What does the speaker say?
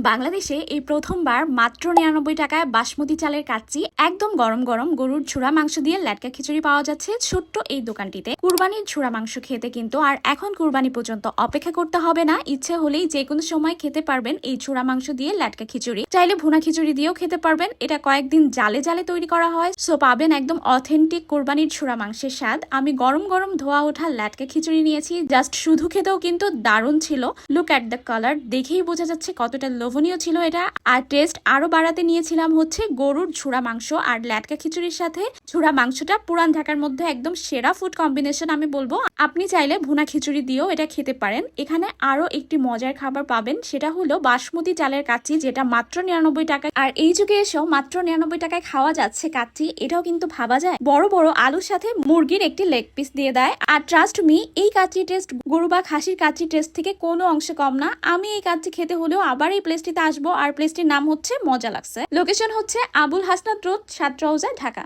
বাংলাদেশে এই প্রথমবার মাত্র ৯৯ টাকায় বাসমতি চালের কাচ্চি একদম গরম গরম গরুর ঝুরা মাংস দিয়ে ল্যাটকা খিচুড়ি পাওয়া যাচ্ছে ছোট্ট এই দোকানটিতে। কুরবানির ঝুরা মাংস খেতে কিন্তু আর এখন কুরবানি পর্যন্ত অপেক্ষা করতে হবে না, ইচ্ছে হলেই যে কোনো সময় খেতে পারবেন এই ঝুরা মাংস দিয়ে ল্যাটকা খিচুড়ি। চাইলে ভুনা খিচুড়ি দিয়েও খেতে পারবেন, এটা কয়েকদিন জালে জালে তৈরি করা হয়, সো পাবেন একদম অথেন্টিক কুরবানির ঝুরা মাংসের স্বাদ। আমি গরম গরম ধোয়া ওঠা ল্যাটকা খিচুড়ি নিয়েছি, জাস্ট শুধু খেতেও কিন্তু দারুণ ছিল। লুক অ্যাট দ্য কালার, দেখেই বোঝা যাচ্ছে কতটা লোভনীয় ছিল এটা। আর টেস্ট আরো বাড়াতে নিয়েছিলাম হচ্ছে গরুর ঝুরা মাংস আর ল্যাটকা খিচুড়ির সাথে ঝুরা মাংসটা। পুরান ঢাকার মধ্যে একদম সেরা ফুড কম্বিনেশন আমি বলবো। আপনি চাইলে ভুনা খিচুড়ি দিয়েও এটা খেতে পারেন। এখানে আরো একটি মজার খাবার পাবেন, সেটা হলো বাসমতি চালের কাচ্চি, যেটা মাত্র ৯৯ টাকায়। আর এই যুগে এসেও মাত্র ৯৯ টাকায় খাওয়া যাচ্ছে কাচ্চি, এটাও কিন্তু ভাবা যায়। বড় বড় আলুর সাথে মুরগির একটি লেগ পিস দিয়ে দেয়। আর ট্রাস্ট মি, এই কাচ্চি টেস্ট গরু বা খাসির কাচ্চি টেস্ট থেকে কোনো অংশে কম না। আমি এই কাচ্চি খেতে হলেও আবার এই প্লেসটিতে আসবো। আর প্লেসটির নাম হচ্ছে মজা লাগছে। লোকেশন হচ্ছে আবুল হাসনাত রোড, ৭ রওজা, ঢাকা।